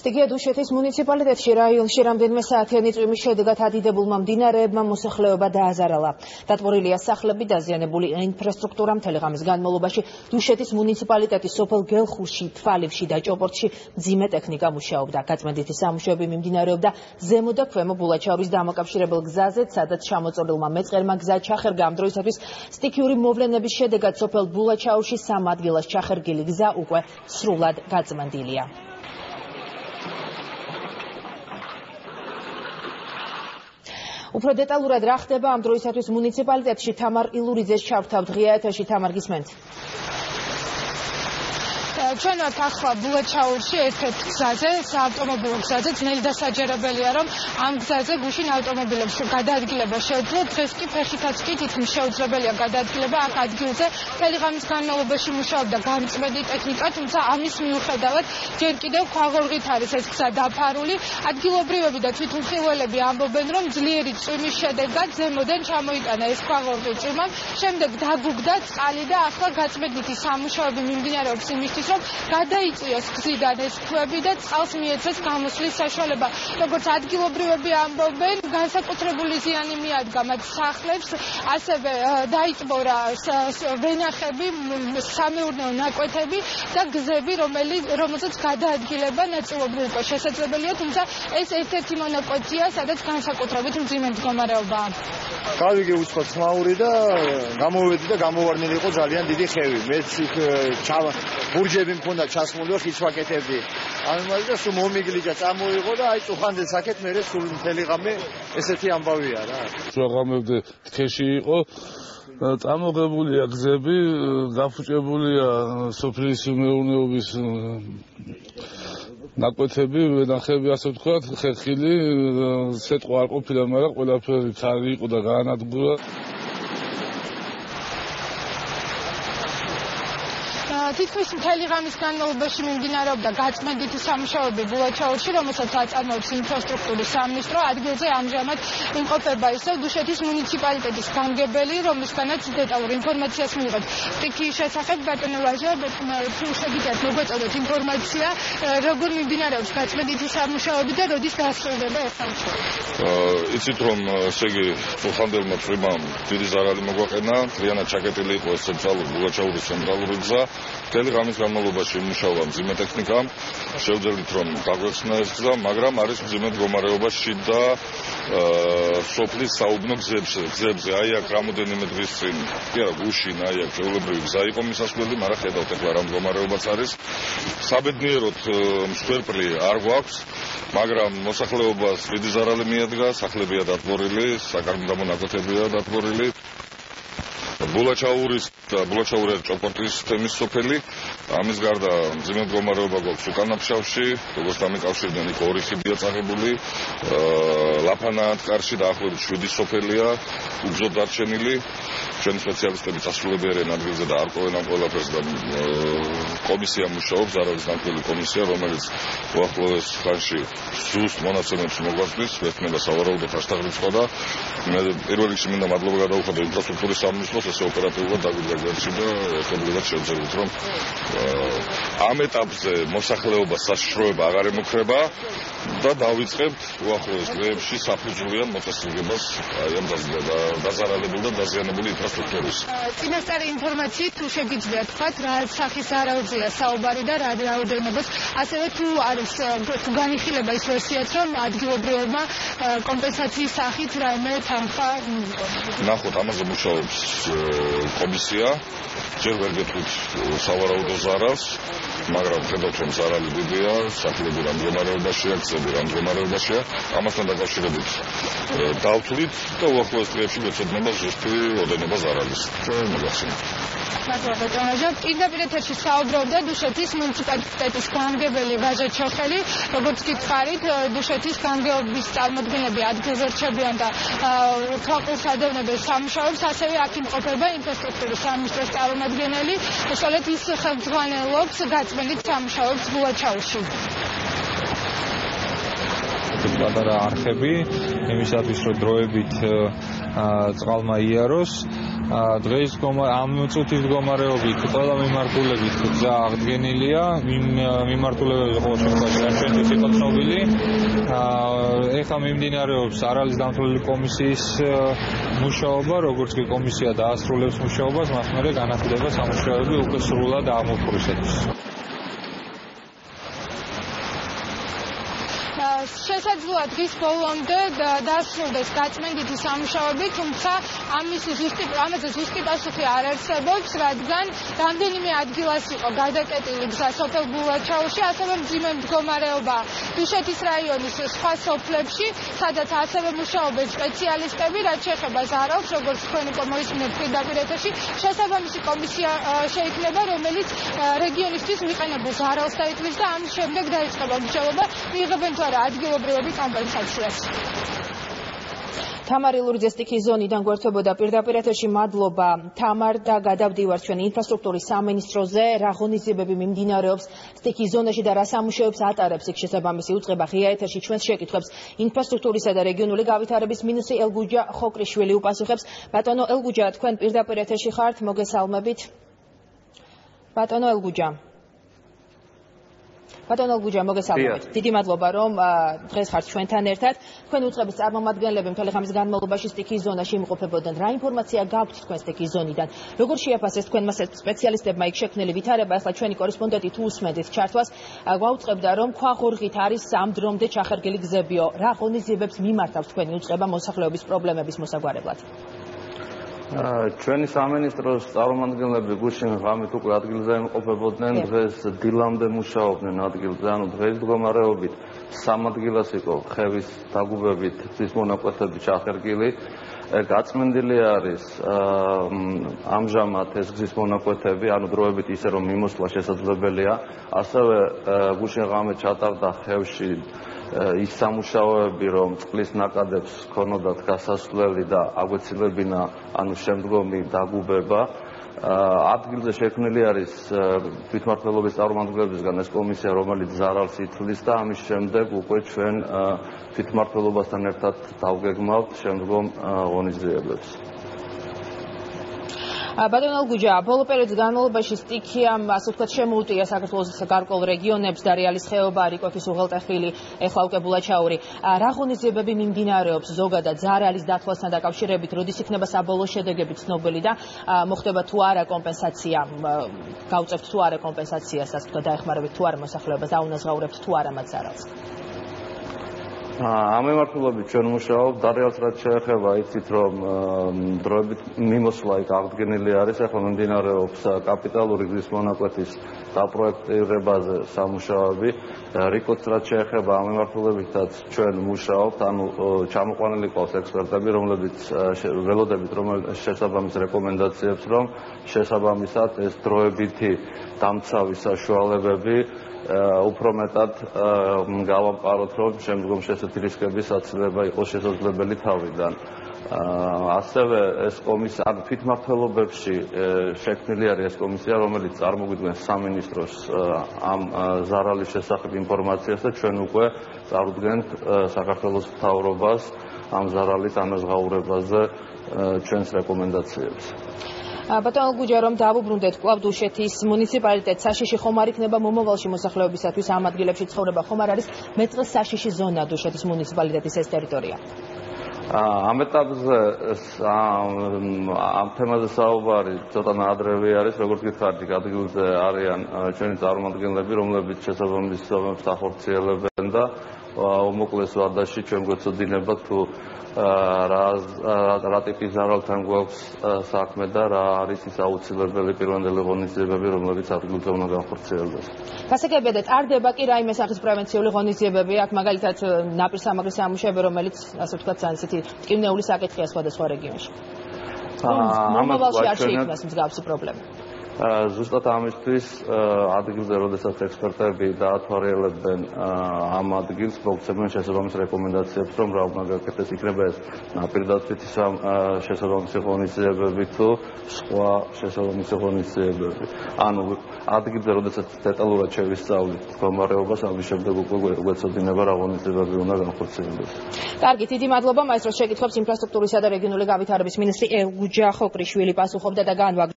სტიგია დუშეთის მუნიციპალიტეტში რაიონში რამდენიმე საათიანი წვიმის შედეგად ადიდებულმა მდინარეებმა მოსახლეობა დააზარალა. დატბორილია სახლები, დაზიანებული ინფრასტრუქტურა. მთელი ღამის განმავლობაში დუშეთის მუნიციპალიტეტის სოფელ გელხურში, თვალივში და ჭოპორტში მძიმე ტექნიკა მუშაობდა. გაწმენდითი სამუშაოები მიმდინარეობდა ზემო და ქვემო ბულაჩაურის დამაკავშირებელ გზაზე, სადაც ჩამოწოლილმა მეწყერმა გზა ჩახერგა. ამ დროისათვის სტიქიური მოვლენების შედეგად სოფელ ბულაჩაურში 3 ადგილას ჩახერგილი გზა უკვე სრულად გაწმენდილია. უფრო დეტალურად რა ხდება ამ დროისათვის მუნიციპალიტეტში თამარ ილურიძეს ჩავთავთ ღია ეთერში. თამარ, გისმენთ? ჩვენ ვართ ახლა ბულაჩაურში ერთ-ერთ გზაზე, საავტომობილო გზაზე. ძნელი დასაჯერებელია, რომ ამ გზაზე გუშინ ავტომობილებს გადაადგილება შეუძლია. დღეს კი ფეხითაც კი თითქმის შეუძლებელია გადაადგილება. აქ ადგილზე მთელი ღამის განმავლობაში მუშაობდა გამწმენდი ტექნიკა, თუმცა ამის მიუხედავად ჯერ კიდევ ქვაღორღით არის ეს გზა დაფარული. ადგილობრივები და თვითმხილველები ამბობენ, რომ ძლიერი წვიმის შედეგად ზემოდან ჩამოიტანა ეს ქვაღორღი წვიმა, შემდეგ დაგუგდა წყალი და ახლა გაწმენდითი სამუშაოები მიმდინარეობს იმისთვის, რომ გადაიწვიოს გზიდან ეს ქვები და წყალს მიეცეს გამოსვლის საშუალება. როგორც ადგილობრივები ამბობენ, განსაკუთრებული ზიანი მიადგა მათ სახლებს, ასევე დაიწბორა ვენახები, სამეურნეო ნაკვეთები და გზები, რომელსაც გადაადგილება ნაწილობრივ უკვე შესაძლებელია, თუმცა ეს ერთ-ერთი მონაკვეთია, სადაც განსაკუთრებით მძიმე მდგომარეობაა. გავიგე უცხო ხმაური და გამოვედი და გამოვარდნილი იყო ძალიან დიდი ხევი. მეც ბურჯები მქონდა ჩასმული, ხის ვაკეთებდი. ამაზე და სულ მომიგლიჯა წამოიღო და აი წუხანდელს აქეთ მე სულ მთელი ღამე ესეთი ამბავია რა. შუაღამემდე თქეში იყო, წამოღებულია გზები, გაფუჭებულია სოფლის მეურნეობის ნაკვეთები, ვენახები, ასე ვთქვათ, ხერხილი, სეტყვა არ ყოფილა, მაგრამ ყველაფერი ქარი იყო და გაანადგურა. თითქმის მთელი ღამის განმავლობაში მიმდინარეობდა გაწმენდითი სამუშაოები ბულაჩაურში, რომელსაც აწარმოებს ინფრასტრუქტურის სამინისტრო. ადგილზე ამჟამად იმყოფება ისევ დუშეთის მუნიციპალიტეტის გამგებელი, რომლისგანაც დეტალურ ინფორმაციას მივიღებთ. სტიქიის შესახებ ბატონო ვაჟა, თუ შეგიძლიათ მოგვეწოდოთ ინფორმაცია, როგორ მიმდინარეობს გაწმენდითი სამუშაოები და როდის დასრულდება ეს სამუშაოები? იცით რომ ესე იგი წუხანდელმა წვიმამ დიდი ზარალი მოგვაყენა, მთლიანად ჩაკეტილი იყო ეს ბულაჩაურის ცენტრალური გზა. მთელი ღამის განმავლობაში იმუშავა მძიმე ტექნიკა, შევძლებთ რომ გაგვეხსნა ეს გზა, მაგრამ არის მძიმე მდგომარეობაში და სოფლის საუბნო გზებზე. აი აქ რამოდენიმე დღის წინ, კი არა, გუშინ აი აქ ჩვეულებრივი გზა იყო მისასვლელი, მაგრამ ხედავთ ახლა რა მდგომარეობაც არის. საბედნიეროდ მსხვერპლი არ გვაქვს, მაგრამ მოსახლეობას დიდი ზარალი მიადგა, სახლებია დატბორილი, საკარმიდამო ნაკვეთებია დატბორილი. ბულაჩაური ჭოპორტის თემის სოფელი. ამის გარდა მძიმე მდგომარეობა გვაქვს უკანაფშავში, როგორც დამიკავშირდნენ იქ 2 ხიდია წაღებული, ლაფანაათკარში დაახლოებით 7 სოფელია უგზოდ დარჩენილი. ჩვენი სპეციალისტები წასულებიან ადგილზე და არკვევენ ამ ყველაფერს და კომისია მუშაობს, არავის დამკვირვებელი კომისია, რომელიც უახლოეს ხანში ზუსტ მონაცემებს მოგვაწვდის, ვეთმება სავარაუდოდ ასტაღრიცხვა და მე პირველ რიგში მინდა მადლობა გადაუხადო ინფრასტრუქტურის სამინისტროს, ესე ოპერატიულად დაგვიდგა გერში და ეხებრივად შევძლებთ, რომ ამ ეტაპზე მოსახლეობას საშიშროება აღარ ემუქრება და დავიწყებთ უახლოეს დღეებში საფუძვლიან მოწესრიგებას აი ამ დაზარალებულ და დაზიანებული ინფრასტრუქტურის. წინასწარი ინფორმაციით თუ შეგიძლიათ თქვათ, რა სახის ზარალზეა საუბარი და რა რაოდენობას, ასევე თუ არის თუ განიხილება ის ვერსიაც, რომ ადგილობრივებმა კომპენსაციის სახით რაიმე თანხა მიიღო. ნახოთ, ამაზე მუშაობს კომისია. ჯერ ვერ გეტყვით სავარაუდო ზარალს, მაგრამ ხედავთ რომ ზარალი დიდია, სახლები რა მდგომარეობაშია, გზები რა მდგომარეობაშია. ამასთან დაკავშირებით დავთვლით და უახლოეს დღეებში გვეცოდნება ზუსტი ოდენობა ზარალის. მოგახსენებთ. პირდაპირ ეთერში საუბრობდა დუშეთის მუნიციპალიტეტის გამგებელი ვაჟა ჩოხელი. როგორც გითხარით, დუშეთის გამგეობის წარმოადგენლები ადგილზე რჩებიან და თვალყურს ადევნებენ სამუშაოებს, ასევე აქ იმყოფება ინფრასტრუქტურის სამინისტროს წარმომადგენელი, უშუალოდ ის ხელმძღვანელობს გაწმენდით სამუშაოებს ბულაჩაურში. პატარა არხები იმისათვის რომ დროებით წყალმა იაროს დღეს ამ წუთის მდგომარეობით ყველა მიმართულებით გზა აღდგენილია, მიმართულებებზე ყოველ შემთხვევაში ჩვენთვის იყო ცნობილი. ეხლა მიმდინარეობს არალის დამცველელი კომისიის მუშაობა, როგორც კი კომისია დაასრულებს მუშაობას, მას მერე განახლდება სამუშაოები უკვე სრულად აღმოფხვრისათვის. შესაძლოა დღის ბოლომდე დასრულდეს გაწმენდითი სამუშაოები, თუმცა ამაზე ზუსტი პასუხი არ არსებობს, რადგან რამდენიმე ადგილას იყო გადაკეტილი გზა სოფელ ბულაჩაურში, ასევე მძიმე მდგომარეობა დუშეთის რაიონის სხვა სოფლებში, სადაც ასევე მუშაობენ სპეციალისტები, რაც შეეხება ზარალს, როგორც თქვენ უკვე მოისმინეთ პირდაპირ ეთერში, შესაბამისი კომისია შეიქმნება, რომელიც რეგიონისთვის მიყენებულ ზარალს დაითვლის და ამის შემდეგ დაიწყება მუშაობა, მიიღებენ თუ არა ადგილობრივები კომპენსაციას. თამარი ლურიძე სტიქის ზონიდან გვერდებოდა პირდაპირ ეთერში. მადლობა თამარ და გადავდივართ ჩვენ ინფრასტრუქტურის სამინისტროზე. რა ღონისძიებები მიმდინარეობს სტიქის ზონაში და რა სამუშაოებს ატარებს იქ შესაბამისი უწყება ღია ეთერში ჩვენს შეკითხვებს ინფრასტრუქტურისა და რეგიონული გავითარების მინისტრი ელგუჯა ხოკრიშვილი უპასუხებს. ბატონო ელგუჯა, თქვენ პირდაპირ ეთერში ხართ, მოგესალმებით. ბატონო ელგუჯა, მოგესალმებით. დიდი მადლობა, რომ დღეს ხართ ჩვენთან ერთად. თქვენ უწყების წარმომადგენლები მთელი ღამის განმავლობაში სტიქის ზონაში იმყოფებოდნენ. რა ინფორმაცია გაქვთ თქვენ სტიქის ზონიდან? როგორ შეაფასეს თქვენმა სპეციალისტებმა იქ შექმნილი ვითარება? ახლა ჩვენი კორესპონდენტი თუ უსმენთ ჩართვას, გვაუწყებდა, რომ ქვაღორღით არის ამ დრომდე ჩახერგილი გზებიო. რა ღონისძიებებს მიმართავს თქვენი უწყება მოსახლეობის პრობლემების მოსაგვარებლად? ჩვენი სამინისტროს წარმომადგენლები გუშინ ღამით უკვე ადგილზე იმყოფებოდნენ, დღეს დილამდე მუშაობდნენ ადგილზე, ანუ დღეს მდგომარეობით 3 ადგილას იყო ხევის დაგუბებით გზის მონაკვეთები ჩახერგილი. გაწმენდილი არის ამჟამად ეს გზის მონაკვეთები, ანუ დროებით ისე რომ მიმოსვლა შესაძლებელია, ასევე გუშინ ღამით ჩატარდა ხევში ის სამუშაოები, რომ წყლის ნაკადებს ქონოდათ გასასვლელი და აგვეცილებინა ანუ შემდგომი დაგუბება. ადგილზე შექმნილი არის თვითმმართველობის წარმომადგენლებისგან ეს კომისია, რომელიც ზარალს ითვლის და ამის შემდეგ უკვე ჩვენ თვითმმართველობასთან ერთად დავგეგმავთ შემდგომ ღონისძიებებს. ბატონო ელგუჯა, ბოლო პერიოდის განმავლობაში სტიქიამ, ასე ვთქვათ, შემოუტია საქართველოს გარკვეულ რეგიონებს და რეალის ხეობა, რიკოქის უღელტეხილი, ეხლა უკვე ბულაჩაური. რა ღონისძიებები მიმდინარეობს ზოგადად ზარალის დათვალასთან დაკავშირებით, როდის იქნება საბოლოო შედეგები ცნობილი და მოხდება თუ არა კომპენსაცია, გავუწევთ თუ არა კომპენსაციას, ასე ვთქვათ, დაეხმარებით თუ არა მოსახლეობას, დაუნაზღაურებთ თუ არა მათ ზარალს? ამ მიმართულებით ჩვენ მუშაობთ, დარიალს რაც შეეხება, იცით რომ დროებით მიმოსვლა იქ აღდგენილი არის, ახლა მიმდინარეობს კაპიტალური გზის მონაკვეთის დაპროექტირებაზე სამუშაოები. რიკოც რაც შეეხება ამ მიმართულებითაც ჩვენ მუშაობთ, ანუ ჩამოყვანილი ყავს ექსპერტები, რომლებიც ველოდებით შესაბამის რეკომენდაციებს, რომ შესაბამისად ეს დროებითი დამცავი საშუალებები უფრო მეტად გავამყაროთ, რომ შემდგომ ესეთი რისკების აცილება იყოს შესაძლებელი თავიდან. ასევე ეს კომისია, ანუ თვითმმართველობებში შექმნილი არის ეს კომისია, რომელიც წარმოგვიდგენს სამინისტროს ამ ზარალის შესახებ ინფორმაციას და ჩვენ უკვე წარუდგენთ საქართველოს მთავრობას ამ ზარალის ანაზღაურებაზე ჩვენს რეკომენდაციებს. ბატონო ელგუჯა, რომ დავუბრუნდეთ კვლავ დუშეთის მუნიციპალიტეტს, საშიში ხომ არ იქნება მომავალში მოსახლეობისათვის ამ ადგილებში ცხოვრება? ხომ არ არის მეტყლის საშიში ზონა დუშეთის მუნიციპალიტეტის ეს ტერიტორია? ამ ეტაპზე ამ თემაზე საუბარი ცოტა ნაადრევი არის, როგორც გითხარით, ადგილზე არიან ჩვენი წარმომადგენლები, რომლებიც შესაბამის ზომებს ახორციელებენ და უმოკლეს ვადაში ჩვენ გვეცოდინება თუ რა ტიპის ზარალთან გვაქვს საქმე და რა არის ის აუცილებელი პირვანდელი ღონისძიებები, რომლებიც ადგილზე უნდა განხორციელდეს. გასაგებია და ტარდება კი რაიმე სახის პრევენციული ღონისძიებები, აქ მაგალითად ნაპირსამაგრის სამუშაოები, რომელიც ასე ვთქვათ, ძალიან ისეთი მტკივნეული საკითხია სხვადასხვა რეგიონში. მომავალში არ შეიქმნას მსგავსი პრობლემა. ზუსტად ამისთვის ადგილზე, როდესაც ექსპერტები დაათვალიერებენ ამ ადგილს, მოგცემენ შესაბამის რეკომენდაციებს, რომ რა უნდა გაკეთდეს, იქნება ეს ნაპირდაცვითი შესაბამისი ღონისძიებები თუ სხვა შესაბამისი ღონისძიებები. ანუ ადგილზე, როდესაც დეტალურად შევისწავლით მდგომარეობას, ამის შემდეგ უკვე გვეცოდინება რა ღონისძიებები უნდა განხორციელდეს. კარგი, დიდი მადლობა. მაესტროს შეკითხვებს ინფრასტრუქტურისა და რეგიონული განვითარების მინისტრი ელგუჯა ხოკრიშვილი პასუხობდა და განვაგრძობდა